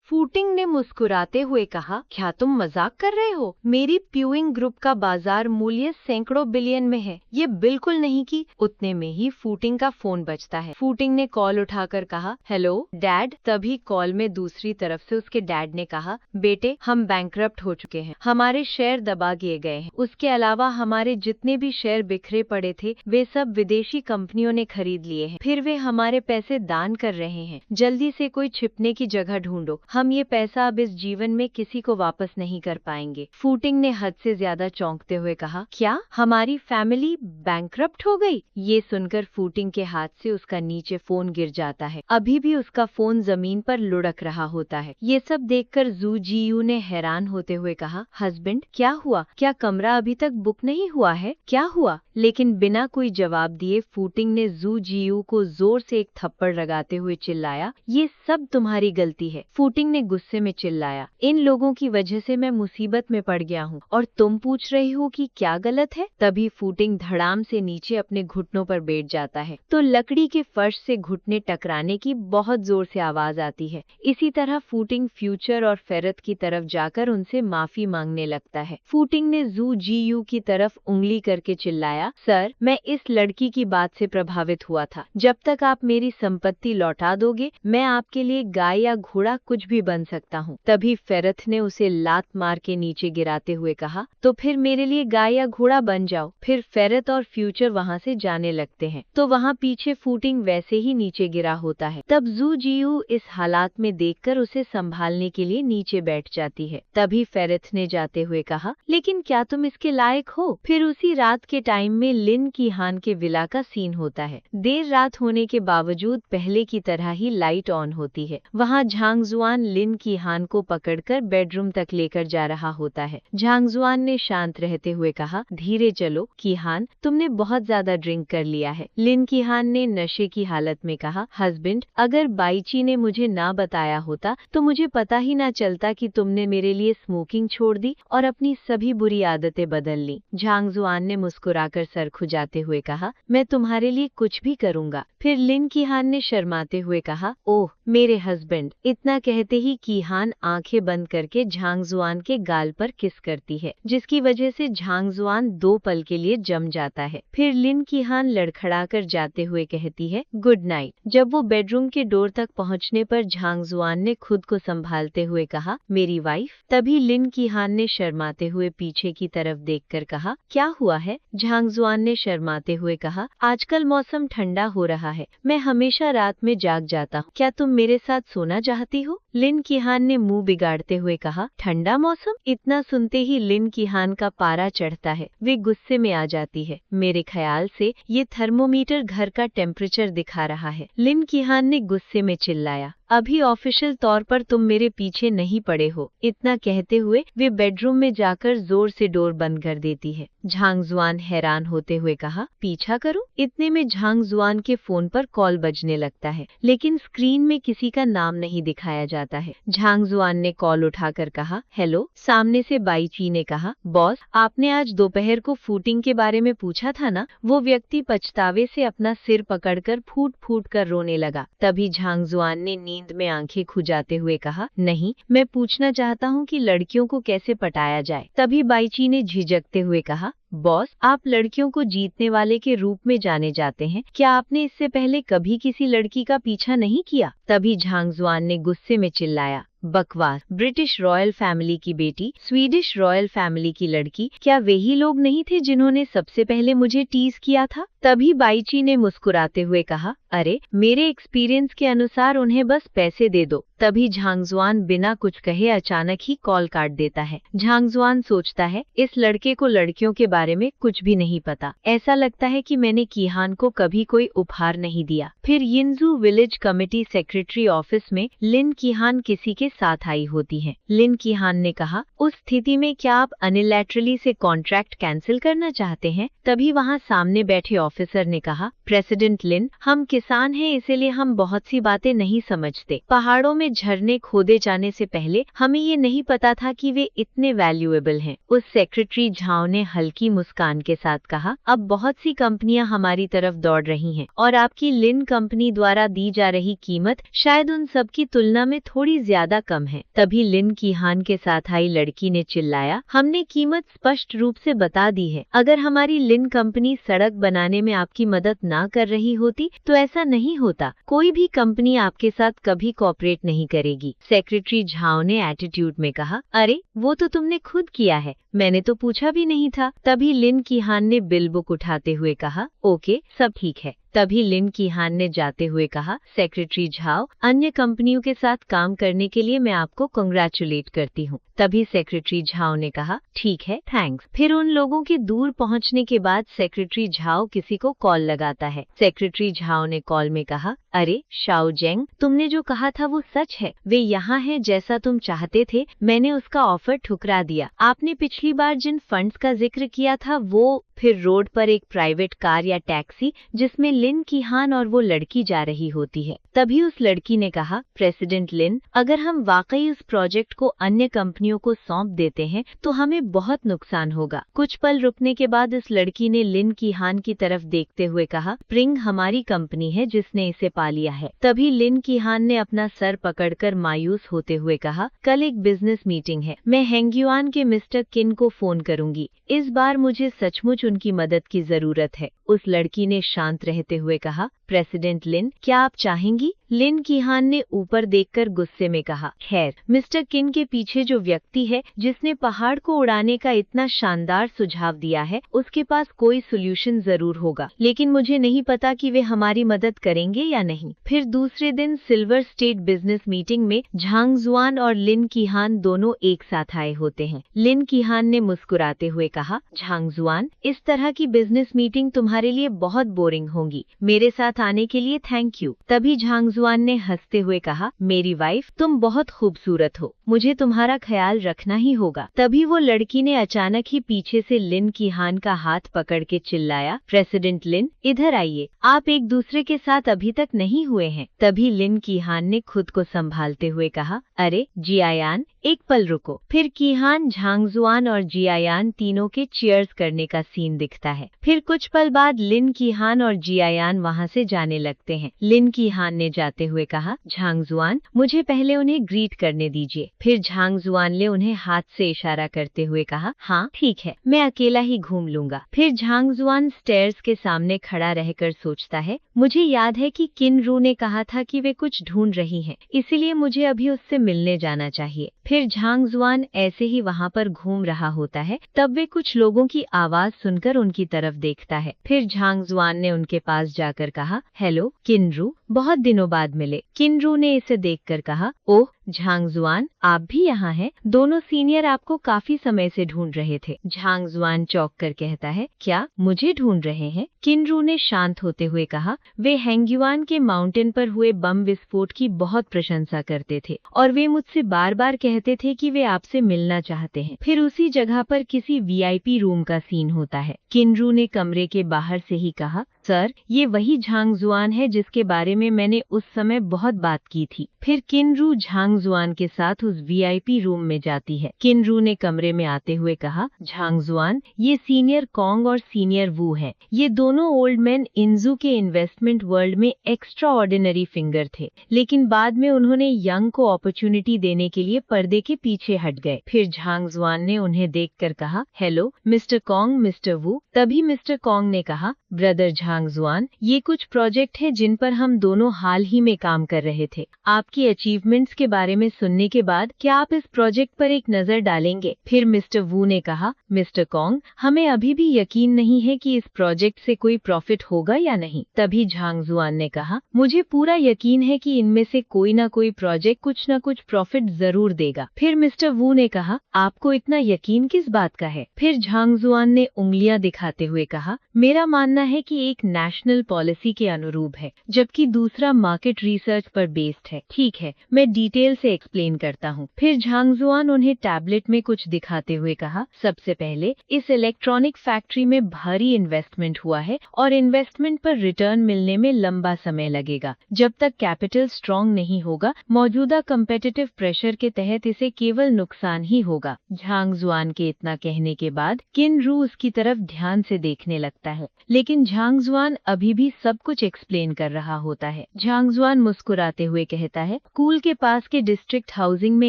Footing ने मुस्कुराते हुए कहा, क्या तुम मजाक कर रहे हो? मेरी प्यूइंग ग्रुप का बाजार मूल्य सैकड़ों बिलियन में है। ये बिल्कुल नहीं कि उतने में ही फूटिंग का फोन बजता है। फूटिंग ने कॉल उठाकर कहा, हेलो डैड। तभी कॉल में दूसरी तरफ से उसके डैड ने कहा, बेटे हम बैंकरप्ट हो चुके हैं, हमारे शेयर दबा दिए गए हैं। उसके अलावा हमारे जितने भी शेयर बिखरे पड़े थे वे सब विदेशी कंपनियों ने खरीद लिए हैं। फिर वे हमारे पैसे दान कर रहे हैं। जल्दी से कोई छिपने की जगह ढूंढो, हम ये पैसा अब इस जीवन में किसी को वापस नहीं कर पाएंगे। फूटिंग ने हद से ज्यादा चौंकते हुए कहा, क्या हमारी फैमिली बैंकरप्ट हो गई? ये सुनकर फूटिंग के हाथ से उसका नीचे फोन गिर जाता है। अभी भी उसका फोन जमीन पर लुढ़क रहा होता है। ये सब देखकर जू जीयू ने हैरान होते हुए कहा, हस्बैंड क्या हुआ? क्या कमरा अभी तक बुक नहीं हुआ है? क्या हुआ? लेकिन बिना कोई जवाब दिए फूटिंग ने जू जीयू को जोर से एक थप्पड़ लगाते हुए चिल्लाया, ये सब तुम्हारी गलती है। फूटिंग ने गुस्से में चिल्लाया, इन लोगों की वजह से मैं मुसीबत में पड़ गया हूँ और तुम पूछ रही हो कि क्या गलत है? तभी फूटिंग धड़ाम से नीचे अपने घुटनों पर बैठ जाता है तो लकड़ी के फर्श से घुटने टकराने की बहुत जोर से आवाज आती है। इसी तरह फूटिंग फ्यूचर और फेरत की तरफ जाकर उनसे माफी मांगने लगता है। फूटिंग ने जू जीयू की तरफ उंगली करके चिल्लाया, सर मैं इस लड़की की बात से प्रभावित हुआ था। जब तक आप मेरी संपत्ति लौटा दोगे मैं आपके लिए गाय या घोड़ा कुछ भी बन सकता हूँ। तभी फेरत ने उसे लात मार के नीचे गिराते हुए कहा, तो फिर मेरे लिए गाय या घोड़ा बन जाओ। फिर फेरत और फ्यूचर वहाँ से जाने लगते हैं तो वहाँ पीछे फूटिंग वैसे ही नीचे गिरा होता है। तब जू जीयू इस हालात में देखकर उसे संभालने के लिए नीचे बैठ जाती है। तभी फेरत ने जाते हुए कहा, लेकिन क्या तुम इसके लायक हो? फिर उसी रात के टाइम में लिन कीहान के विला का सीन होता है। देर रात होने के बावजूद पहले की तरह ही लाइट ऑन होती है। वहाँ झांगजुआन लिन कीहान को पकड़कर बेडरूम तक लेकर जा रहा होता है। झांगजुआन ने शांत रहते हुए कहा, धीरे चलो कीहान, तुमने बहुत ज्यादा ड्रिंक कर लिया है। लिन कीहान ने नशे की हालत में कहा, हस्बैंड अगर बाईची ने मुझे ना बताया होता तो मुझे पता ही ना चलता कि तुमने मेरे लिए स्मोकिंग छोड़ दी और अपनी सभी बुरी आदतें बदल ली। झांगजुआन ने मुस्कुराकर सर खुजाते हुए कहा, मैं तुम्हारे लिए कुछ भी करूंगा। फिर लिन कीहान ने शर्माते हुए कहा, ओह मेरे हस्बैंड। इतना कहते ही कीहान आंखें बंद करके झांगजुआन के गाल पर किस करती है, जिसकी वजह से झांगजुआन 2 पल के लिए जम जाता है। फिर लिन कीहान लड़खड़ाकर जाते हुए कहती है, गुड नाइट। जब वो बेडरूम के डोर तक पहुंचने पर झांगजुआन ने खुद को संभालते हुए कहा, मेरी वाइफ। तभी लिन कीहान ने शर्माते हुए पीछे की तरफ देखकर कहा, क्या हुआ है? झांगजुआन ने शर्माते हुए कहा, आजकल मौसम ठंडा हो रहा है, मैं हमेशा रात में जाग जाता हूँ, क्या तुम मेरे साथ सोना चाहती हो? लिन कीहान ने मुंह बिगाड़ते हुए कहा, ठंडा मौसम? इतना सुनते ही लिन कीहान का पारा चढ़ता है। वे गुस्से में आ जाती है, मेरे ख्याल से ये थर्मोमीटर घर का टेम्परेचर दिखा रहा है। लिन कीहान ने गुस्से में चिल्लाया, अभी ऑफिशियल तौर पर तुम मेरे पीछे नहीं पड़े हो। इतना कहते हुए वे बेडरूम में जाकर जोर से डोर बंद कर देती है। झांगजुआन हैरान होते हुए कहा, पीछा करूं? इतने में झांगजुआन के फोन पर कॉल बजने लगता है, लेकिन स्क्रीन में किसी का नाम नहीं दिखाया जाता है। झांगजुआन ने कॉल उठाकर कहा, हेलो। सामने से बाईची ने कहा, बॉस आपने आज दोपहर को फूटिंग के बारे में पूछा था ना? वो व्यक्ति पछतावे से अपना सिर पकड़कर फूट फूट कर रोने लगा। तभी झांगजुआन ने नींद में आंखें खुजाते हुए कहा, नहीं, मैं पूछना चाहता हूँ कि लड़कियों को कैसे पटाया जाए। तभी बाईची ने झिझकते हुए कहा, बॉस आप लड़कियों को जीतने वाले के रूप में जाने जाते हैं, क्या आपने इससे पहले कभी किसी लड़की का पीछा नहीं किया? तभी झांगजुआन ने गुस्से में चिल्लाया, बकवास। ब्रिटिश रॉयल फैमिली की बेटी, स्वीडिश रॉयल फैमिली की लड़की, क्या वही लोग नहीं थे जिन्होंने सबसे पहले मुझे टीज किया था? तभी बाईची ने मुस्कुराते हुए कहा, अरे मेरे एक्सपीरियंस के अनुसार उन्हें बस पैसे दे दो। तभी झांगजुआन बिना कुछ कहे अचानक ही कॉल काट देता है। झांगजुआन सोचता है, इस लड़के को लड़कियों के बारे में कुछ भी नहीं पता। ऐसा लगता है कि मैंने कीहान को कभी कोई उपहार नहीं दिया। फिर यिनजू विलेज कमेटी सेक्रेटरी ऑफिस में लिन कीहान किसी के साथ आई होती है। लिन कीहान ने कहा, उस स्थिति में क्या आप अनिलैटरली से कॉन्ट्रैक्ट कैंसिल करना चाहते हैं? तभी वहाँ सामने बैठे ऑफिसर ने कहा, प्रेसिडेंट लिन, हम किसान हैं इसीलिए हम बहुत सी बातें नहीं समझते। पहाड़ों में झरने खोदे जाने से पहले हमें ये नहीं पता था कि वे इतने वैल्यूएबल हैं। उस सेक्रेटरी झाओ ने हल्की मुस्कान के साथ कहा, अब बहुत सी कंपनियां हमारी तरफ दौड़ रही हैं और आपकी लिन कंपनी द्वारा दी जा रही कीमत शायद उन सब की तुलना में थोड़ी ज्यादा कम है। तभी लिन कीहान के साथ आई लड़की ने चिल्लाया, हमने कीमत स्पष्ट रूप से बता दी है। अगर हमारी लिन कंपनी सड़क बनाने में आपकी मदद ना कर रही होती तो ऐसा नहीं होता। कोई भी कंपनी आपके साथ कभी कोऑपरेट नहीं करेगी। सेक्रेटरी झाओ ने एटीट्यूड में कहा, अरे वो तो तुमने खुद किया है, मैंने तो पूछा भी नहीं था। तभी लिन कीहान ने बिल बुक उठाते हुए कहा, ओके सब ठीक है। तभी लिन कीहान ने जाते हुए कहा, सेक्रेटरी झाओ, अन्य कंपनियों के साथ काम करने के लिए मैं आपको कांग्रेचुलेट करती हूँ। तभी सेक्रेटरी झाओ ने कहा, ठीक है, थैंक्स। फिर उन लोगों के दूर पहुँचने के बाद सेक्रेटरी झाओ किसी को कॉल लगाता है। सेक्रेटरी झाओ ने कॉल में कहा, अरे शाओ जेंग, तुमने जो कहा था वो सच है, वे यहाँ हैं जैसा तुम चाहते थे। मैंने उसका ऑफर ठुकरा दिया। आपने पिछली बार जिन फंड्स का जिक्र किया था वो। फिर रोड पर एक प्राइवेट कार या टैक्सी जिसमें लिन कीहान और वो लड़की जा रही होती है। तभी उस लड़की ने कहा, प्रेसिडेंट लिन, अगर हम वाकई उस प्रोजेक्ट को अन्य कंपनियों को सौंप देते हैं तो हमें बहुत नुकसान होगा। कुछ पल रुकने के बाद इस लड़की ने लिन कीहान की तरफ देखते हुए कहा, प्रिंग हमारी कंपनी है जिसने इसे पा लिया है। तभी लिन कीहान ने अपना सर पकड़कर मायूस होते हुए कहा, कल एक बिजनेस मीटिंग है, मैं हेंग्युआन के मिस्टर किन को फोन करूंगी। इस बार मुझे सचमुच उनकी मदद की जरूरत है। उस लड़की ने शांत रहते हुए कहा, प्रेसिडेंट लिन, क्या आप चाहेंगी? लिन कीहान ने ऊपर देखकर गुस्से में कहा, खैर, मिस्टर किन के पीछे जो व्यक्ति है जिसने पहाड़ को उड़ाने का इतना शानदार सुझाव दिया है, उसके पास कोई सोल्यूशन जरूर होगा, लेकिन मुझे नहीं पता कि वे हमारी मदद करेंगे या नहीं। फिर दूसरे दिन सिल्वर स्टेट बिजनेस मीटिंग में झांग जुआन और लिन कीहान दोनों एक साथ आए होते हैं। लिन कीहान ने मुस्कुराते हुए कहा, झांग जुआन, इस तरह की बिजनेस मीटिंग तुम्हारे लिए बहुत बोरिंग होगी। मेरे साथ आने के लिए थैंक यू। तभी झांग जुआन ने हंसते हुए कहा, मेरी वाइफ, तुम बहुत खूबसूरत हो, मुझे तुम्हारा ख्याल रखना ही होगा। तभी वो लड़की ने अचानक ही पीछे से लिन कीहान का हाथ पकड़ के चिल्लाया, प्रेसिडेंट लिन, इधर आइए, आप एक दूसरे के साथ अभी तक नहीं हुए हैं। तभी लिन कीहान ने खुद को संभालते हुए कहा, अरे जियायान, एक पल रुको। फिर कीहान, झांग जुआन और जियायान तीनों के चीयर्स करने का सीन दिखता है। फिर कुछ पल बाद लिन कीहान और जियायान वहाँ से जाने लगते हैं। लिन कीहान ने जाते हुए कहा, झांग जुआन, मुझे पहले उन्हें ग्रीट करने दीजिए। फिर झांग जुआन ने उन्हें हाथ से इशारा करते हुए कहा, हाँ ठीक है, मैं अकेला ही घूम लूंगा। फिर झांग जुआन स्टेयर्स के सामने खड़ा रहकर सोचता है, मुझे याद है कि किन रू ने कहा था कि वे कुछ ढूंढ रही हैं, इसीलिए मुझे अभी उससे मिलने जाना चाहिए। फिर झांग जुआन ऐसे ही वहाँ पर घूम रहा होता है, तब वे कुछ लोगों की आवाज सुनकर उनकी तरफ देखता है। फिर झांग जुआन ने उनके पास जाकर कहा, हेलो किनरू, बहुत दिनों बाद मिले। किनरू ने इसे देखकर कहा, ओह झांग जुआन, आप भी यहाँ हैं? दोनों सीनियर आपको काफी समय से ढूंढ रहे थे। झांग जुआन चौंक कर कहता है, क्या मुझे ढूंढ रहे हैं? किनरू ने शांत होते हुए कहा, वे हेंग्युआन के माउंटेन पर हुए बम विस्फोट की बहुत प्रशंसा करते थे और वे मुझसे बार बार कहते थे कि वे आपसे मिलना चाहते हैं। फिर उसी जगह पर किसी वीआईपी रूम का सीन होता है। किनरू ने कमरे के बाहर से ही कहा, सर, ये वही झांग जुआन है जिसके बारे में मैंने उस समय बहुत बात की थी। फिर किनरू झांग जुआन के साथ उस वीआईपी रूम में जाती है। किनरू ने कमरे में आते हुए कहा, झांग जुआन, ये सीनियर कॉन्ग और सीनियर वू हैं। ये दोनों ओल्ड मैन इंजू के इन्वेस्टमेंट वर्ल्ड में एक्स्ट्रा ऑर्डिनरी फिंगर थे, लेकिन बाद में उन्होंने यंग को अपॉर्चुनिटी देने के लिए पर्दे के पीछे हट गए। फिर झांग जुआन ने उन्हें देखकर कहा, हेलो मिस्टर कॉन्ग, मिस्टर वू। तभी मिस्टर कॉन्ग ने कहा, ब्रदर झांग जुआन, ये कुछ प्रोजेक्ट है जिन पर हम दोनों हाल ही में काम कर रहे थे। आपकी अचीवमेंट्स के बारे में सुनने के बाद क्या आप इस प्रोजेक्ट पर एक नजर डालेंगे? फिर मिस्टर वू ने कहा, मिस्टर कॉन्ग, हमें अभी भी यकीन नहीं है कि इस प्रोजेक्ट से कोई प्रॉफिट होगा या नहीं। तभी झांग जुआन ने कहा, मुझे पूरा यकीन है कि इनमें से कोई ना कोई प्रोजेक्ट कुछ न कुछ प्रॉफिट जरूर देगा। फिर मिस्टर वू ने कहा, आपको इतना यकीन किस बात का है? फिर झांग जुआन ने उंगलियां दिखाते हुए कहा, मेरा मानना है कि एक नेशनल पॉलिसी के अनुरूप है, जबकि दूसरा मार्केट रिसर्च पर बेस्ड है। ठीक है, मैं डिटेल से एक्सप्लेन करता हूँ। फिर झांगजुआन उन्हें टैबलेट में कुछ दिखाते हुए कहा, सबसे पहले इस इलेक्ट्रॉनिक फैक्ट्री में भारी इन्वेस्टमेंट हुआ है और इन्वेस्टमेंट पर रिटर्न मिलने में लंबा समय लगेगा। जब तक कैपिटल स्ट्रॉन्ग नहीं होगा, मौजूदा कम्पिटिटिव प्रेशर के तहत इसे केवल नुकसान ही होगा। झांगजुआन के इतना कहने के बाद किनरू उसकी तरफ ध्यान से देखने लगता है, लेकिन झांगजुआन अभी भी सब कुछ एक्सप्लेन कर रहा होता है। झांगजुआन मुस्कुराते हुए कहता है, स्कूल के पास के डिस्ट्रिक्ट हाउसिंग में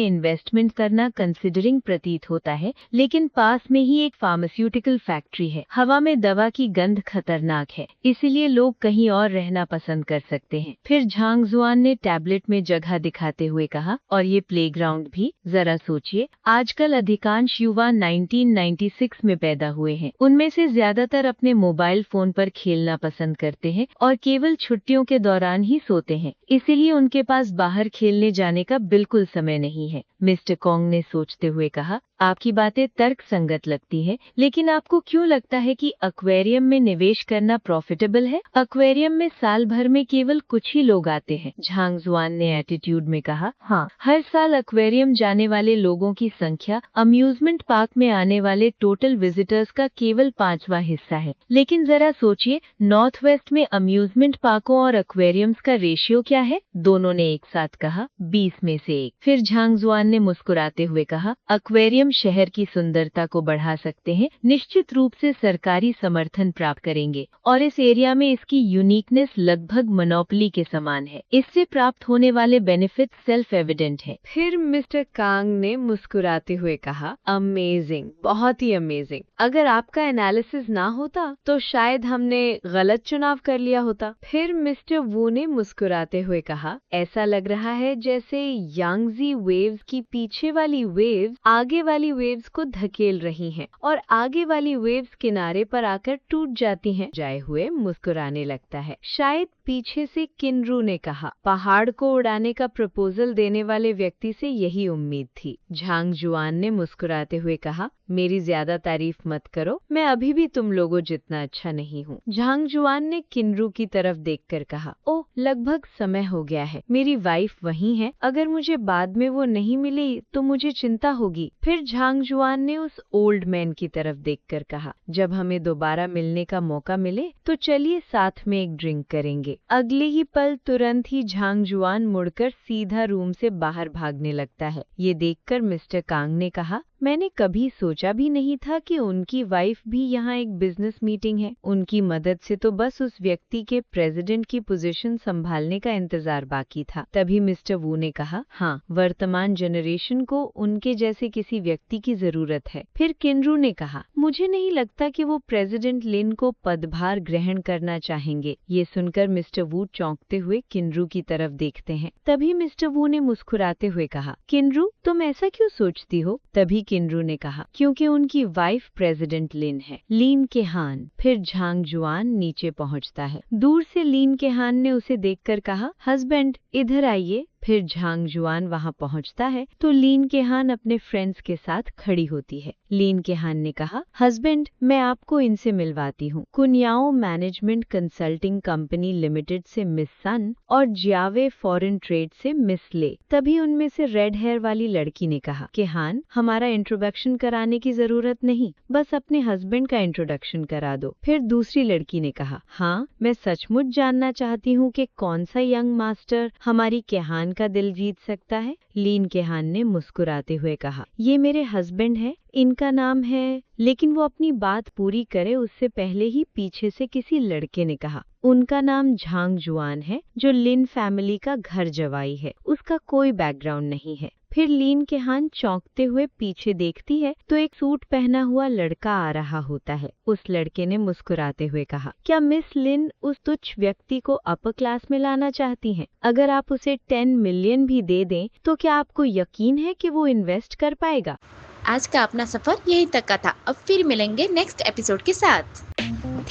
इन्वेस्टमेंट करना कंसिडरिंग प्रतीत होता है, लेकिन पास में ही एक फार्मास्यूटिकल फैक्ट्री है। हवा में दवा की गंध खतरनाक है, इसीलिए लोग कहीं और रहना पसंद कर सकते हैं। फिर झांगजुआन ने टैबलेट में जगह दिखाते हुए कहा, और ये प्लेग्राउंड भी। जरा सोचिए, आजकल अधिकांश युवा 1996 में पैदा हुए हैं। उनमें से ज्यादातर अपने मोबाइल फोन पर खेलना पसंद करते हैं और केवल छुट्टियों के दौरान ही सोते हैं। इसीलिए उनके पास बाहर खेलने जाने का बिल्कुल समय नहीं है। मिस्टर कॉन्ग ने सोचते हुए कहा, आपकी बातें तर्क संगत लगती है, लेकिन आपको क्यों लगता है कि एक्वेरियम में निवेश करना प्रॉफिटेबल है? एक्वेरियम में साल भर में केवल कुछ ही लोग आते हैं। झांगजुआन ने एटीट्यूड में कहा, हाँ, हर साल एक्वेरियम जाने वाले लोगों की संख्या अम्यूजमेंट पार्क में आने वाले टोटल विजिटर्स का केवल 5वां हिस्सा है। लेकिन जरा सोचिए, नॉर्थ वेस्ट में अम्यूजमेंट पार्कों और एक्वेरियम्स का रेशियो क्या है? दोनों ने एक साथ कहा, 20 में से 1। फिर झांगजुआन ने मुस्कुराते हुए कहा, एक्वेरियम शहर की सुंदरता को बढ़ा सकते हैं, निश्चित रूप से सरकारी समर्थन प्राप्त करेंगे, और इस एरिया में इसकी यूनिकनेस लगभग मोनोपोली के समान है। इससे प्राप्त होने वाले बेनिफिट सेल्फ एविडेंट है। फिर मिस्टर कांग ने मुस्कुराते हुए कहा, अमेजिंग, बहुत ही अमेजिंग। अगर आपका एनालिसिस ना होता तो शायद हमने गलत चुनाव कर लिया होता। फिर मिस्टर वू ने मुस्कुराते हुए कहा, ऐसा लग रहा है जैसे यांगजी वेव्स की पीछे वाली वेव्स आगे वाली वेव्स को धकेल रही हैं और आगे वाली वेव्स किनारे पर आकर टूट जाती हैं। जाए हुए मुस्कुराने लगता है। शायद पीछे से किनरू ने कहा, पहाड़ को उड़ाने का प्रपोजल देने वाले व्यक्ति से यही उम्मीद थी। झांगजुआन ने मुस्कुराते हुए कहा, मेरी ज्यादा तारीफ मत करो, मैं अभी भी तुम लोगों जितना अच्छा नहीं हूँ। झांगजुआन ने किनरू की तरफ देखकर कहा, ओह, लगभग समय हो गया है, मेरी वाइफ वहीं है, अगर मुझे बाद में वो नहीं मिली तो मुझे चिंता होगी। फिर झांगजुआन ने उस ओल्ड मैन की तरफ देखकर कहा, जब हमें दोबारा मिलने का मौका मिले तो चलिए साथ में एक ड्रिंक करेंगे। अगले ही पल तुरंत ही झांगजुआन मुड़कर सीधा रूम से बाहर भागने लगता है। ये देखकर मिस्टर कांग ने कहा, मैंने कभी सोचा भी नहीं था कि उनकी वाइफ भी यहाँ एक बिजनेस मीटिंग है। उनकी मदद से तो बस उस व्यक्ति के प्रेसिडेंट की पोजीशन संभालने का इंतजार बाकी था। तभी मिस्टर वू ने कहा, हाँ, वर्तमान जनरेशन को उनके जैसे किसी व्यक्ति की जरूरत है। फिर किनरू ने कहा, मुझे नहीं लगता कि वो प्रेसिडेंट लिन को पदभार ग्रहण करना चाहेंगे। ये सुनकर मिस्टर वू चौंकते हुए किनरू की तरफ देखते हैं। तभी मिस्टर वू ने मुस्कुराते हुए कहा, किनरू, तुम ऐसा क्यों सोचती हो? तभी किनरू ने कहा, क्योंकि उनकी वाइफ प्रेसिडेंट लिन है, लीन केहान। फिर झांगजुआन नीचे पहुंचता है। दूर से लीन केहान ने उसे देखकर कहा, हस्बैंड, इधर आइए। फिर झांगजुआन वहां पहुंचता है तो लीन केहान अपने फ्रेंड्स के साथ खड़ी होती है। लीन केहान ने कहा, हस्बैंड, मैं आपको इनसे मिलवाती हूँ। कुनियाओ मैनेजमेंट कंसल्टिंग कंपनी लिमिटेड से मिस सन और जियावे फॉरेन ट्रेड से मिस ले। तभी उनमें से रेड हेयर वाली लड़की ने कहा, केहान, हमारा इंट्रोडक्शन कराने की जरूरत नहीं, बस अपने हस्बैंड का इंट्रोडक्शन करा दो। फिर दूसरी लड़की ने कहा, हाँ, मैं सचमुच जानना चाहती हूँ कि कौन सा यंग मास्टर हमारी केहान का दिल जीत सकता है। लीन केहान ने मुस्कुराते हुए कहा, ये मेरे हस्बैंड है, इनका नाम है। लेकिन वो अपनी बात पूरी करे उससे पहले ही पीछे से किसी लड़के ने कहा, उनका नाम झांगजुआन है, जो लिन फैमिली का घर जवाई है, उसका कोई बैकग्राउंड नहीं है। फिर लीन केहान चौंकते हुए पीछे देखती है तो एक सूट पहना हुआ लड़का आ रहा होता है। उस लड़के ने मुस्कुराते हुए कहा, क्या मिस लिन उस तुच्छ व्यक्ति को अपर क्लास में लाना चाहती हैं? अगर आप उसे 10 मिलियन भी दे दें तो क्या आपको यकीन है कि वो इन्वेस्ट कर पाएगा? आज का अपना सफर यहीं तक का था। अब फिर मिलेंगे नेक्स्ट एपिसोड के साथ।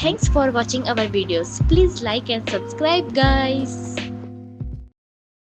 Thanks for watching our videos. Please like and subscribe guys.